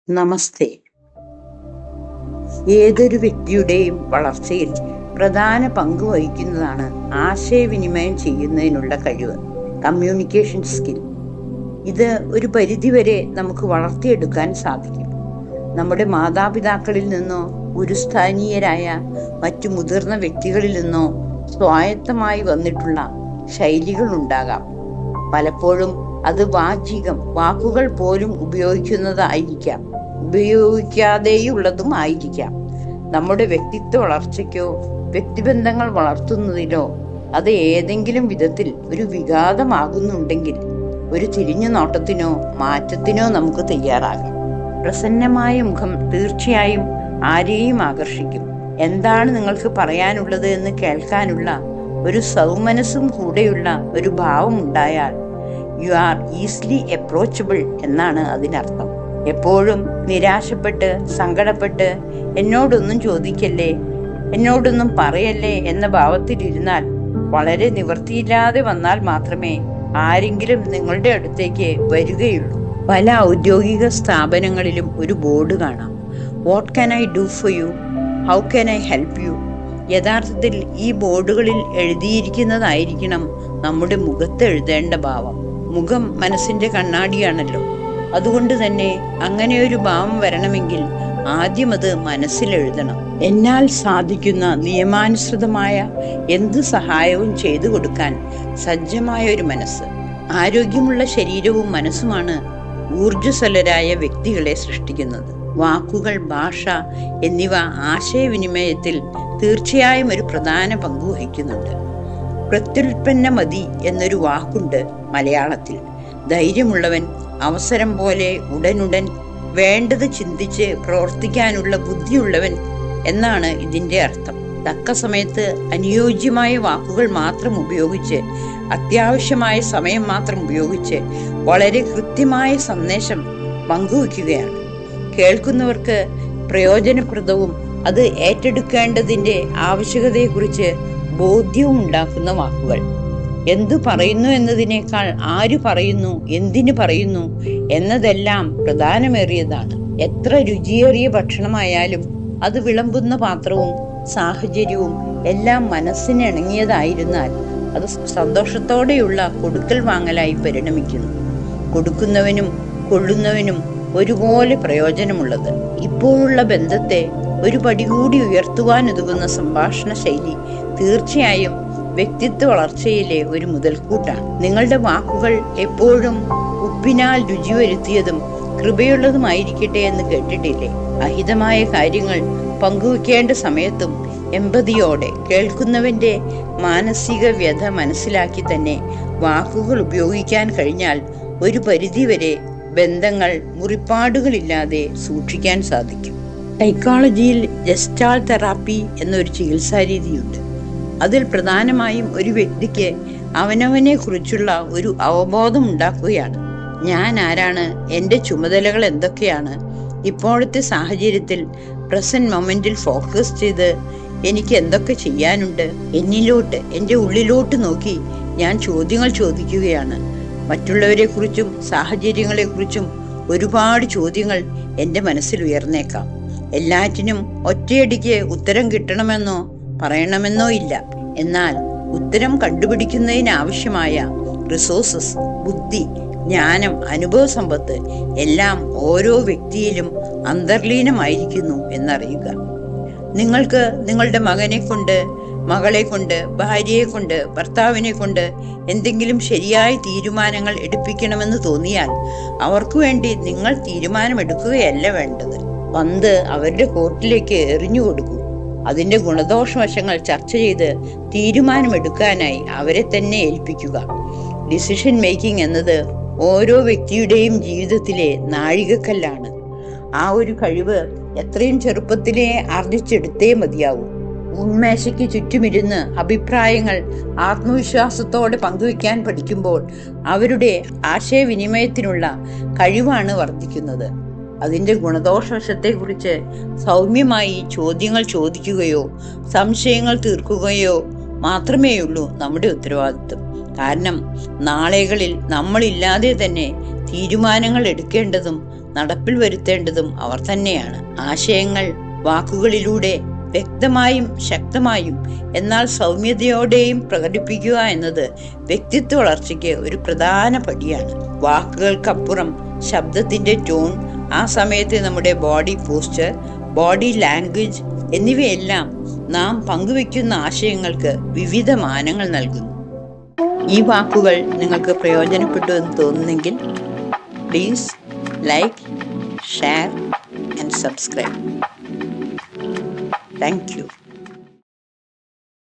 നമസ്തേ. ഏതൊരു വ്യക്തിയുടെയും വളർച്ചയിൽ പ്രധാന പങ്ക് വഹിക്കുന്നതാണ് ആശയവിനിമയം ചെയ്യുന്നതിനുള്ള കഴിവ്, കമ്മ്യൂണിക്കേഷൻ സ്കിൽ. ഇത് ഒരു പരിധിവരെ നമുക്ക് വളർത്തിയെടുക്കാൻ സാധിക്കും. നമ്മുടെ മാതാപിതാക്കളിൽ നിന്നോ ഗുരുസ്ഥാനീയരായ മറ്റു മുതിർന്ന വ്യക്തികളിൽ നിന്നോ സ്വായത്തമായി വന്നിട്ടുള്ള ശൈലികൾ ഉണ്ടാകാം. പലപ്പോഴും അത് വാക്കുകൾ പോലും ഉപയോഗിക്കാതെയുള്ളതും ആയിരിക്കാം. നമ്മുടെ വ്യക്തിത്വ വളർച്ചയ്ക്കോ വ്യക്തിബന്ധങ്ങൾ വളർത്തുന്നതിലോ അത് ഏതെങ്കിലും വിധത്തിൽ ഒരു വിഘാതമാകുന്നുണ്ടെങ്കിൽ ഒരു തിരിഞ്ഞു നോട്ടത്തിനോ മാറ്റത്തിനോ നമുക്ക് തയ്യാറാകാം. പ്രസന്നമായ മുഖം തീർച്ചയായും ആരെയും ആകർഷിക്കും. എന്താണ് നിങ്ങൾക്ക് പറയാനുള്ളത് എന്ന് കേൾക്കാനുള്ള ഒരു സൗമനസ്സും കൂടെയുള്ള ഒരു ഭാവം ഉണ്ടായാൽ യു ആർ ഈസിലി അപ്രോച്ചബിൾ എന്നാണ് അതിനർത്ഥം. എപ്പോഴും നിരാശപ്പെട്ട് സങ്കടപ്പെട്ട് എന്നോടൊന്നും ചോദിക്കല്ലേ, എന്നോടൊന്നും പറയല്ലേ എന്ന ഭാവത്തിലിരുന്നാൽ വളരെ നിവൃത്തിയില്ലാതെ വന്നാൽ മാത്രമേ ആരെങ്കിലും നിങ്ങളുടെ അടുത്തേക്ക് വരികയുള്ളൂ. പല ഔദ്യോഗിക സ്ഥാപനങ്ങളിലും ഒരു ബോർഡ് കാണാം, what can I do for you, how can I help you. യഥാർത്ഥത്തിൽ ഈ ബോർഡുകളിൽ എഴുതിയിരിക്കുന്നതായിരിക്കണം നമ്മുടെ മുഖത്ത് എഴുതേണ്ട ഭാവം. മുഖം മനസ്സിന്റെ കണ്ണാടിയാണല്ലോ. അതുകൊണ്ട് തന്നെ അങ്ങനെ ഒരു ഭാവം വരണമെങ്കിൽ ആദ്യം അത് മനസ്സിലെഴുതണം. എന്നാൽ സാധിക്കുന്ന നിയമാനുസൃതമായ എന്ത് സഹായവും ചെയ്തു കൊടുക്കാൻ സജ്ജമായ ഒരു മനസ്സ്. ആരോഗ്യമുള്ള ശരീരവും മനസ്സുമാണ് ഊർജ്ജസ്വലരായ വ്യക്തികളെ സൃഷ്ടിക്കുന്നത്. വാക്കുകൾ, ഭാഷ എന്നിവ ആശയവിനിമയത്തിൽ തീർച്ചയായും ഒരു പ്രധാന പങ്ക് വഹിക്കുന്നുണ്ട്. പ്രത്യുൽപ്പന്നമതി എന്നൊരു വാക്കുണ്ട് മലയാളത്തിൽ. ധൈര്യമുള്ളവൻ, അവസരം പോലെ ഉടനുടൻ വേണ്ടത് ചിന്തിച്ച് പ്രവർത്തിക്കാനുള്ള ബുദ്ധിയുള്ളവൻ എന്നാണ് ഇതിൻ്റെ അർത്ഥം. തക്ക സമയത്ത് അനുയോജ്യമായ വാക്കുകൾ മാത്രം ഉപയോഗിച്ച്, അത്യാവശ്യമായ സമയം മാത്രം ഉപയോഗിച്ച് വളരെ കൃത്യമായ സന്ദേശം പങ്കുവയ്ക്കുകയാണ്. കേൾക്കുന്നവർക്ക് പ്രയോജനപ്രദവും അത് ഏറ്റെടുക്കേണ്ടതിൻ്റെ ആവശ്യകതയെക്കുറിച്ച് ബോധ്യവും ഉണ്ടാക്കുന്ന വാക്കുകൾ. എന്തു പറയുന്നു എന്നതിനേക്കാൾ ആര് പറയുന്നു, എന്തിനു പറയുന്നു എന്നതെല്ലാം പ്രധാനമേറിയതാണ്. എത്ര രുചിയേറിയ ഭക്ഷണമായാലും അത് വിളമ്പുന്ന പാത്രവും സാഹചര്യവും എല്ലാം മനസ്സിനിണങ്ങിയതായിരുന്നാൽ അത് സന്തോഷത്തോടെയുള്ള കൊടുക്കൽ വാങ്ങലായി പരിണമിക്കുന്നു. കൊടുക്കുന്നവനും കൊള്ളുന്നവനും ഒരുപോലെ പ്രയോജനമുള്ളത്. ഇപ്പോഴുള്ള ബന്ധത്തെ ഒരു പടി കൂടി ഉയർത്തുവാനുതകുന്ന സംഭാഷണ ശൈലി തീർച്ചയായും വ്യക്തിത്വ വളർച്ചയിലെ ഒരു മുതൽക്കൂട്ടാണ്. നിങ്ങളുടെ വാക്കുകൾ എപ്പോഴും ഉപ്പിനാൽ രുചി വരുത്തിയതും കൃപയുള്ളതുമായിരിക്കട്ടെ എന്ന് കേട്ടിട്ടില്ലേ? അഹിതമായ കാര്യങ്ങൾ പങ്കുവെക്കേണ്ട സമയത്തും എമ്പതിയോടെ കേൾക്കുന്നവന്റെ മാനസിക വ്യഥ മനസ്സിലാക്കി തന്നെ വാക്കുകൾ ഉപയോഗിക്കാൻ കഴിഞ്ഞാൽ ഒരു പരിധിവരെ ബന്ധങ്ങൾ മുറിപ്പാടുകളില്ലാതെ സൂക്ഷിക്കാൻ സാധിക്കും. സൈക്കോളജിയിൽ ജസ്റ്റാൾ തെറാപ്പി എന്നൊരു ചികിത്സാരീതിയുണ്ട്. അതിൽ പ്രധാനമായും ഒരു വ്യക്തിക്ക് അവനവനെ കുറിച്ചുള്ള ഒരു അവബോധം ഉണ്ടാക്കുകയാണ്. ഞാൻ ആരാണ്, എൻ്റെ ചുമതലകൾ എന്തൊക്കെയാണ്, ഇപ്പോഴത്തെ സാഹചര്യത്തിൽ പ്രസന്റ് മൊമെന്റിൽ ഫോക്കസ് ചെയ്ത് എനിക്ക് എന്തൊക്കെ ചെയ്യാനുണ്ട്. എന്നിലോട്ട്, എൻ്റെ ഉള്ളിലോട്ട് നോക്കി ഞാൻ ചോദ്യങ്ങൾ ചോദിക്കുകയാണ്. മറ്റുള്ളവരെക്കുറിച്ചും സാഹചര്യങ്ങളെക്കുറിച്ചും ഒരുപാട് ചോദ്യങ്ങൾ എൻ്റെ മനസ്സിൽ ഉയർന്നേക്കാം. എല്ലാറ്റിനും ഒറ്റയടിക്ക് ഉത്തരം കിട്ടണമെന്നോ പറയണമെന്നോ ഇല്ല. എന്നാൽ ഉത്തരം കണ്ടുപിടിക്കുന്നതിനാവശ്യമായ റിസോഴ്സസ്, ബുദ്ധി, ജ്ഞാനം, അനുഭവ സമ്പത്ത് എല്ലാം ഓരോ വ്യക്തിയിലും അന്തർലീനമായിരിക്കുന്നു എന്നറിയുക. നിങ്ങൾക്ക് നിങ്ങളുടെ മകനെ കൊണ്ട്, മകളെ കൊണ്ട്, ഭാര്യയെ കൊണ്ട്, ഭർത്താവിനെ കൊണ്ട് എന്തെങ്കിലും ശരിയായ തീരുമാനങ്ങൾ എടുപ്പിക്കണമെന്ന് തോന്നിയാൽ അവർക്ക് വേണ്ടി നിങ്ങൾ തീരുമാനമെടുക്കുകയല്ല വേണ്ടത്. പന്ത് അവരുടെ കോർട്ടിലേക്ക് എറിഞ്ഞു കൊടുക്കൂ. അതിൻ്റെ ഗുണദോഷവശങ്ങൾ ചർച്ച ചെയ്ത് തീരുമാനമെടുക്കാനായി അവരെ തന്നെ ഏൽപ്പിക്കുക. ഡിസിഷൻ മേക്കിംഗ് എന്നത് ഓരോ വ്യക്തിയുടെയും ജീവിതത്തിലെ നാഴികക്കല്ലാണ്. ആ ഒരു കഴിവ് എത്രയും ചെറുപ്പത്തിലേ ആർജിച്ചെടുത്തേ മതിയാവൂ. ഉന്മേശയ്ക്ക് ചുറ്റുമിരുന്ന് അഭിപ്രായങ്ങൾ ആത്മവിശ്വാസത്തോടെ പങ്കുവയ്ക്കാൻ പഠിക്കുമ്പോൾ അവരുടെ ആശയവിനിമയത്തിനുള്ള കഴിവാണ് വർദ്ധിക്കുന്നത്. അതിൻ്റെ ഗുണദോഷവശത്തെക്കുറിച്ച് സൗമ്യമായി ചോദ്യങ്ങൾ ചോദിക്കുകയോ സംശയങ്ങൾ തീർക്കുകയോ മാത്രമേയുള്ളൂ നമ്മുടെ ഉത്തരവാദിത്വം. കാരണം നാളെകളിൽ നമ്മളില്ലാതെ തന്നെ തീരുമാനങ്ങൾ എടുക്കേണ്ടതും നടപ്പിൽ വരുത്തേണ്ടതും അവർ തന്നെയാണ്. ആശയങ്ങൾ വാക്കുകളിലൂടെ വ്യക്തമായും ശക്തമായും എന്നാൽ സൗമ്യതയോടെയും പ്രകടിപ്പിക്കുക എന്നത് വ്യക്തിത്വ വളർച്ചയ്ക്ക് ഒരു പ്രധാന പടിയാണ്. വാക്കുകൾക്കപ്പുറം ശബ്ദത്തിന്റെ ടോൺ, ആ സമയത്ത് നമ്മുടെ ബോഡി പോസ്ചർ, ബോഡി ലാംഗ്വേജ് എന്നിവയെല്ലാം നാം പങ്കുവെക്കുന്ന ആശയങ്ങൾക്ക് വിവിധ മാനങ്ങൾ നൽകുന്നു. ഈ വാക്കുകൾ നിങ്ങൾക്ക് പ്രയോജനപ്പെട്ടു എന്ന് തോന്നുന്നെങ്കിൽ please like, share and subscribe. Thank you.